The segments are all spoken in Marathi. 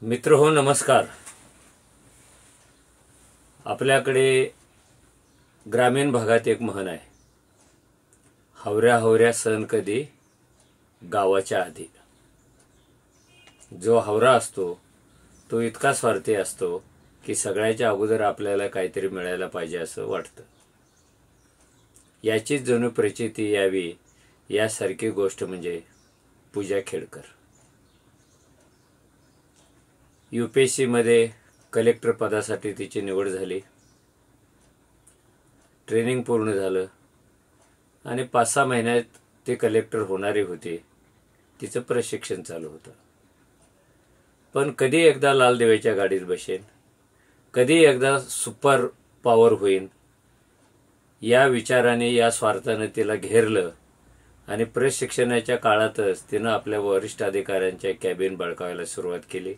मित्रहो नमस्कार। आपल्याकडे ग्रामीण भागात एक म्हण आहे, हवऱ्या हवऱ्या सण कधी गावाच्या आधी। जो हवरा असतो तो इतका स्वार्थी असतो की सगळ्याच्या अगोदर आपल्याला काहीतरी मिळायला पाहिजे असं वाटतं। याचीच जणू प्रचिती यावी यासारखी गोष्ट म्हणजे पूजा खेडकर। UPSC मध्ये कलेक्टर पदासाठी तिची निवड झाली। ट्रेनिंग पूर्ण झालं आणि 5-6 महिन्यात ती कलेक्टर होणारी होती। तिचं प्रशिक्षण चालू होतं। पण कधी एकदा लाल दिव्याच्या गाडीत बसेन, कधी एकदा सुपर पॉवर होईन या विचाराने, या स्वार्थाने तिला घेरलं आणि प्रशिक्षणाच्या काळातच तिनं आपल्या वरिष्ठ अधिकाऱ्यांच्या कॅबिन बळकावायला सुरुवात केली।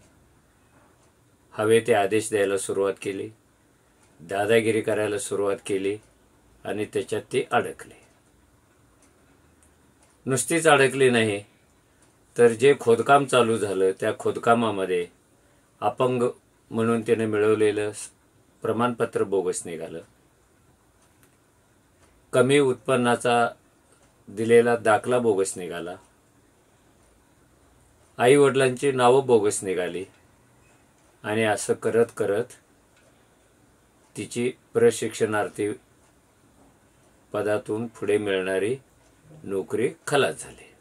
हवे ते आदेश द्यायला सुरुवात केली, दादागिरी करायला सुरुवात केली आणि त्याच्यात ती अडकली। नुसतीच अडकली नाही तर जे खोदकाम चालू झालं त्या खोदकामामध्ये अपंग म्हणून तिने मिळवलेलं प्रमाणपत्र बोगस निघालं। कमी उत्पन्नाचा दिलेला दाखला बोगस निघाला। आई वडिलांची नावं बोगस निघाली आणि असं करत करत तिची प्रशिक्षणार्थी पदातून पुढे मिळणारी नोकरी खलास झाली।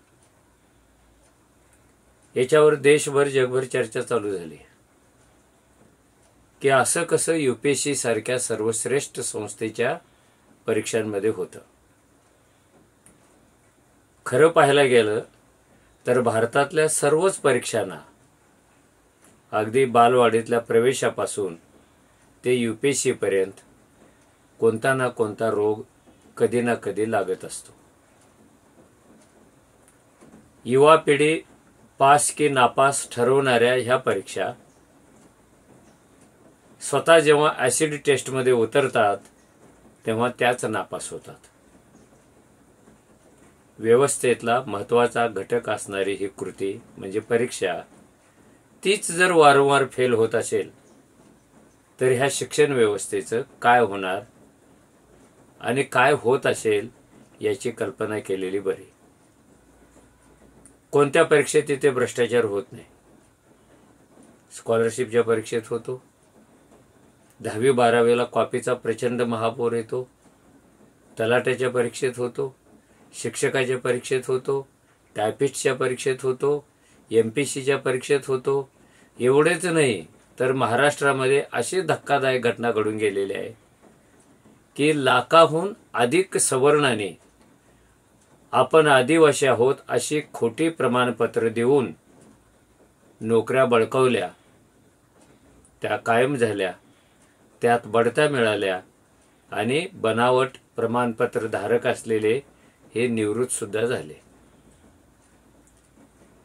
याच्यावर देशभर जगभर चर्चा चालू झाली की असं कसं UPSC सारख्या सर्वश्रेष्ठ संस्थेच्या परीक्षांमध्ये होतं। खरं पाहायला गेलं तर भारतातल्या सर्वच परीक्षांना, अगदी बालवाडीतल्या प्रवेशापासून ते UPSC पर्यंत कोणता ना कोणता रोग कधी ना कधी लागत असतो। युवा पिढी पास की नापास ठरवणाऱ्या ह्या परीक्षा स्वतः जेव्हा ऍसिड टेस्टमध्ये उतरतात तेव्हा त्याच नापास होतात। व्यवस्थेतला महत्त्वाचा घटक असणारी ही कृती म्हणजे परीक्षा, तीच जर वारंवार फेल होत असेल तर ह्या शिक्षण व्यवस्थेचं काय होणार आणि काय होत असेल याची कल्पना केलेली बरी। कोणत्या परीक्षेत तिथे भ्रष्टाचार होत नाही? स्कॉलरशिपच्या परीक्षेत होतो, 10वी-12वीला कॉपीचा प्रचंड महापूर येतो, तलाट्याच्या परीक्षेत होतो, शिक्षकाच्या परीक्षेत होतो, टायपिस्टच्या परीक्षेत होतो, MPSCच्या परीक्षेत होतो। एवढेच नाही तर महाराष्ट्रामध्ये अशी धक्कादायक घटना घडून गेलेली आहे की लाखाहून अधिक सवर्णाने आपण आदिवासी आहोत अशी खोटी प्रमाणपत्र देऊन नोकऱ्या बळकावल्या, त्या कायम झाल्या, त्यात बढत्या मिळाल्या आणि बनावट प्रमाणपत्र धारक असलेले हे निवृत्त सुद्धा झाले।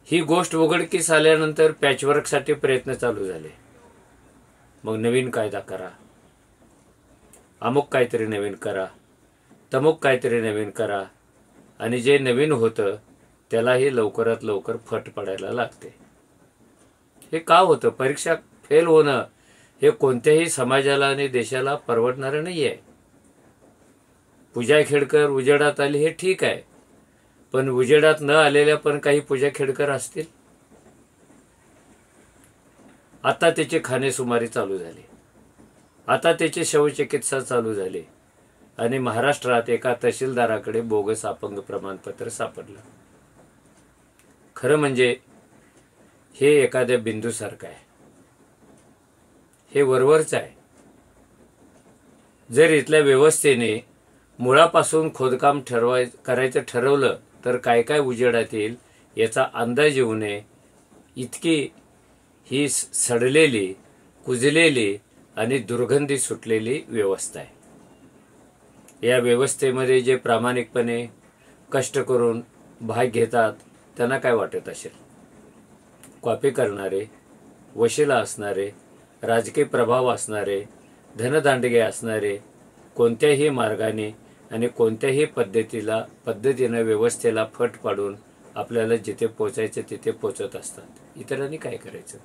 ही गोष्ट उघडकीस आल्यानंतर पॅचवर्कसाठी प्रयत्न चालू झाले। मग नवीन कायदा करा, अमुक काहीतरी नवीन करा, तमुक काहीतरी नवीन करा आणि जे नवीन होतं त्यालाही लवकरात लवकर फट पडायला लागते। हे का होतं? परीक्षा फेल होणं हे कोणत्याही समाजाला आणि देशाला परवडणारं नाही आहे। पूजा खेडकर उजेडात आली हे ठीक आहे, पण उजेडात न आलेल्या पण काही पूजा खेडकर असतील। आता त्याची खाणेसुमारी चालू झाली, आता त्याची शवचिकित्सा चालू झाली आणि महाराष्ट्रात एका तहसीलदाराकडे बोगस अपंग प्रमाणपत्र सापडलं। खरं म्हणजे हे एखाद्या बिंदूसारखं आहे, हे वरवरच आहे। जर इथल्या व्यवस्थेने मुळापासून खोदकाम करायचं ठरवलं तर काय काय उजेडात येईल याचा अंदाज येऊ नये इतकी ही सडलेली, कुजलेली आणि दुर्गंधी सुटलेली व्यवस्था आहे। या व्यवस्थेमध्ये जे प्रामाणिकपणे कष्ट करून भाग घेतात त्यांना काय वाटत असेल? कॉपी करणारे, वशिला असणारे, राजकीय प्रभाव असणारे, धनदांडगे असणारे कोणत्याही मार्गाने आणि कोणत्याही पद्धतीनं व्यवस्थेला फट पाडून आपल्याला जिथे पोचायचं तिथे पोचत असतात। इतरांनी काय करायचं?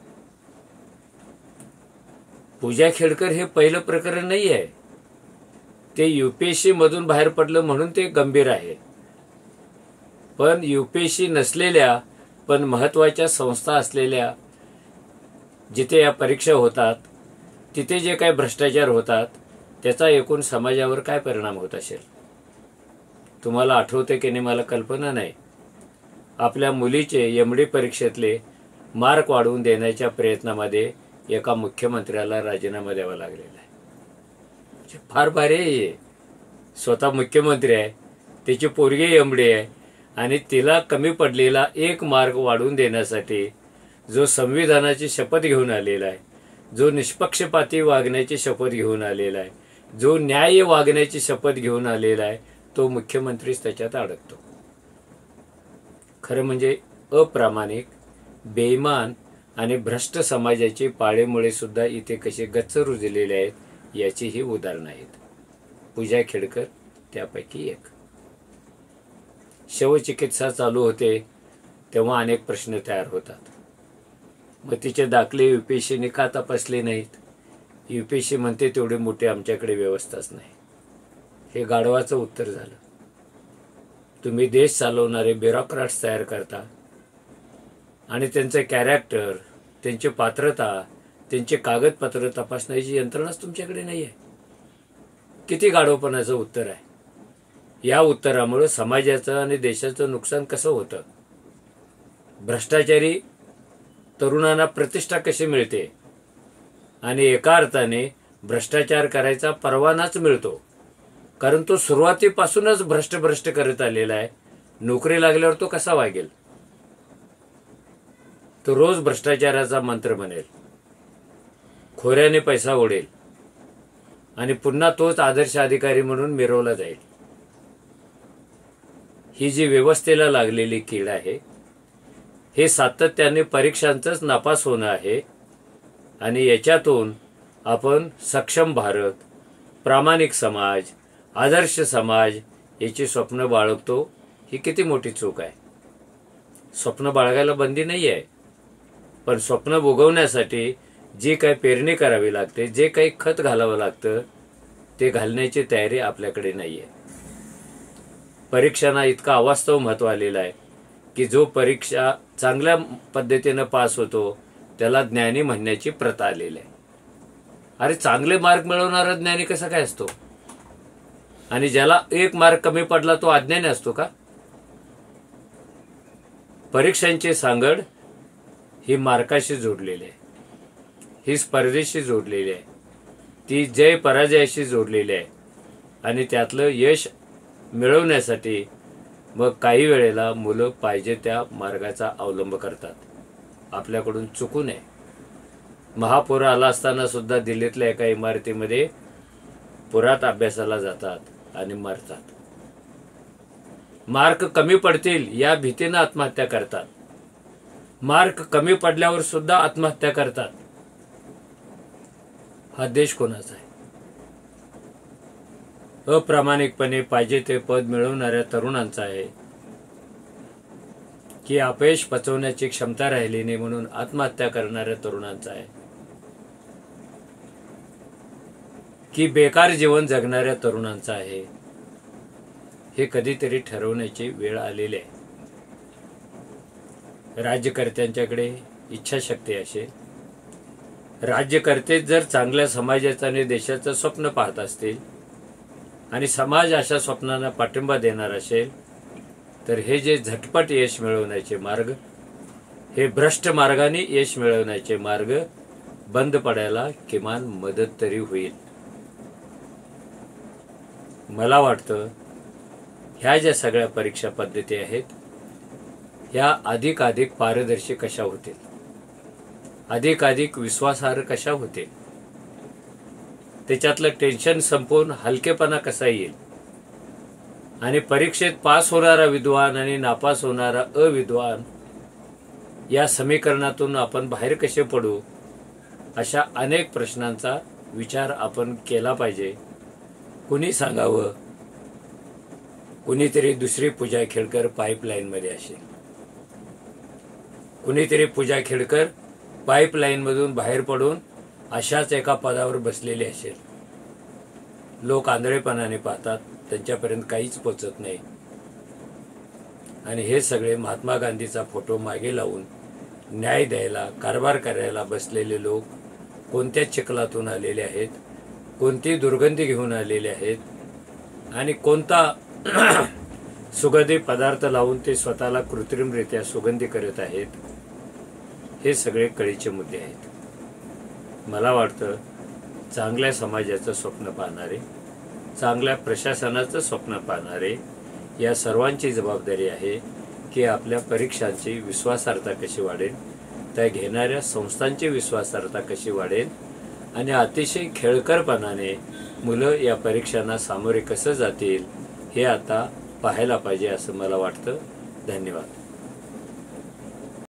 पूजा खेडकर हे पहिलं प्रकरण नाही आहे. ते UPSC मधून बाहेर पडलं म्हणून ते गंभीर आहे. पण UPSC नसलेल्या पण महत्वाच्या संस्था असलेल्या जिथे या परीक्षा होतात तिथे जे काही भ्रष्टाचार होतात त्याचा एकूण समाजावर काय परिणाम होत असेल. तुम्हाला आठवते की नाही मला कल्पना नाही. आपल्या मुलीचे MD परीक्षेतले मार्क वाढवून देण्याच्या प्रयत्नामध्ये एका मुख्यमंत्र्याला राजीनामा द्यावा लागलेला आहे. फार भारी आहे. स्वतः मुख्यमंत्री आहे, त्याची पोरगी MD आहे आणि तिला कमी पडलेला 1 मार्क वाढवून देण्यासाठी जो संविधानाची शपथ घेऊन आलेला आहे, जो निष्पक्षपाती वागण्याची शपथ घेऊन आलेला आहे, जो न्याय वागण्याची शपथ घेऊन आलेला आहे, तो मुख्यमंत्रीच त्याच्यात अडकतो. खरं म्हणजे अप्रामाणिक, बेईमान आणि भ्रष्ट समाजाची पाळेमुळे सुद्धा इथे कसे गच्च रुजलेले आहेत याची ही उदाहरणं आहेत. पूजा खेडकर त्यापैकी एक. शवचिकित्सा चालू होते तेव्हा अनेक प्रश्न तयार होतात. मग तिचे दाखले UPSCने का तपासले नाहीत? UPSC म्हणते तेवढे मोठे आमच्याकडे व्यवस्थाच नाही. हे गाढवाचं उत्तर झालं. तुम्ही देश चालवणारे ब्युरोक्रॅट्स तयार करता आणि त्यांचं कॅरेक्टर, त्यांची पात्रता, त्यांचे कागदपत्र तपासण्याची यंत्रणाच तुमच्याकडे नाही आहे. किती गाढवपणाचं उत्तर आहे. या उत्तरामुळे समाजाचं आणि देशाचं नुकसान कसं होतं? भ्रष्टाचारी तरुणांना प्रतिष्ठा कशी मिळते आणि एका अर्थाने भ्रष्टाचार करायचा परवानाच मिळतो, कारण तो सुरुवातीपासूनच भ्रष्ट करत आलेला आहे. नोकरी लागल्यावर तो कसा वागेल? तो रोज भ्रष्टाचाराचा मंत्र म्हणेल, खोऱ्याने पैसा ओढेल आणि पुन्हा तोच आदर्श अधिकारी म्हणून मिरवला जाईल. ही जी व्यवस्थेला लागलेली कीड आहे, हे सातत्याने परीक्षांचंच नापास होणं आहे आणि याच्यातून आपण सक्षम भारत, प्रामाणिक समाज, आदर्श समाज याची स्वप्न बाळगतो. ही किती मोठी चूक आहे. स्वप्न बाळगायला बंदी नाही आहे, पण स्वप्न उगवण्यासाठी जी काही पेरणी करावी लागते, जे काही खत घालावं लागतं ते घालण्याची तयारी आपल्याकडे नाही आहे. परीक्षांना इतका अवास्तव महत्व आलेलं आहे की जो परीक्षा चांगल्या पद्धतीनं पास होतो त्याला ज्ञानी म्हणण्याची प्रथा आलेली आहे. अरे चांगले मार्क मिळवणारा ज्ञानी कसा काय असतो? आणि ज्याला 1 मार्क कमी पडला तो अज्ञानी असतो का? परीक्षांची सांगड ही मार्काशी जोडलेली आहे, ही स्पर्धेशी जोडलेली आहे, ती जय पराजयाशी जोडलेली आहे आणि त्यातलं यश मिळवण्यासाठी मग काही वेळेला मुलं पाहिजे त्या मार्गाचा अवलंब करतात. आपल्याकडून चुकू नये. महापूर आला असताना सुद्धा दिल्लीतल्या एका इमारतीमध्ये पुरात अभ्यासाला जातात आणि मरतात. मार्क कमी पडतील या भीतीनं आत्महत्या करतात. मार्क कमी पडल्यावर सुद्धा आत्महत्या करतात. हा देश कोणाचा आहे? अप्रामाणिकपणे पाहिजे ते पद मिळवणाऱ्या तरुणांचा आहे की अपयश पचवण्याची क्षमता राहिली नाही म्हणून आत्महत्या करणाऱ्या तरुणांचा आहे की बेकार जीवन जगणाऱ्या तरुणांचा आहे? हे कधीतरी ठरवण्याची वेळ आलेली आहे. राज्यकर्त्यांच्याकडे इच्छाशक्ती असेल, राज्यकर्ते जर चांगल्या समाजाचं आणि देशाचं स्वप्न पाहत असतील आणि समाज अशा स्वप्नांना पाठिंबा देणार असेल तर हे जे झटपट यश मिळवण्याचे मार्ग, हे भ्रष्ट मार्गाने यश मिळवण्याचे मार्ग बंद पडायला किमान मदत तरी होईल. मला वाटतं ह्या ज्या सगळ्या परीक्षा पद्धती आहेत ह्या अधिकाधिक पारदर्शी कशा होतील, अधिकाधिक विश्वासार्ह कशा होतील, त्याच्यातलं टेन्शन संपवून हलकेपणा कसा येईल आणि परीक्षेत पास होणारा विद्वान आणि नापास होणारा अविद्वान या समीकरणातून आपण बाहेर कसे पडू, अशा अनेक प्रश्नांचा विचार आपण केला पाहिजे. कुणी सांगावं? कुणीतरी दुसरी पूजा खेडकर पाईपलाईन मध्ये असेल, कुणीतरी पूजा खेडकर पाईपलाईन मधून बाहेर पडून अशाच एका पदावर बसलेली असेल, लोक आंधळेपणाने पाहतात, त्यांच्यापर्यंत काहीच पोचत नाही. आणि हे सगळे महात्मा गांधीचा फोटो मागे लावून न्याय द्यायला, कारभार करायला बसलेले लोक कोणत्या चिखलातून आलेले आहेत, कोणती दुर्गंधी घेऊन आलेले आहेत आणि कोणता सुगंधी पदार्थ लावून ते स्वतःला कृत्रिमरित्या सुगंधी करत आहेत, हे सगळे कळीचे मुद्दे आहेत. मला वाटतं चांगल्या समाजाचं स्वप्न पाहणारे, चांगल्या प्रशासनाचं स्वप्न पाहणारे या सर्वांची जबाबदारी आहे की आपल्या परीक्षांची विश्वासार्हता कशी वाढेल, त्या घेणाऱ्या संस्थांची विश्वासार्हता कशी वाढेल आणि अतिशय खेळकरपणाने मुलं या परीक्षांना सामोरे कसं जातील हे आता पाहायला पाहिजे असं मला वाटतं. धन्यवाद.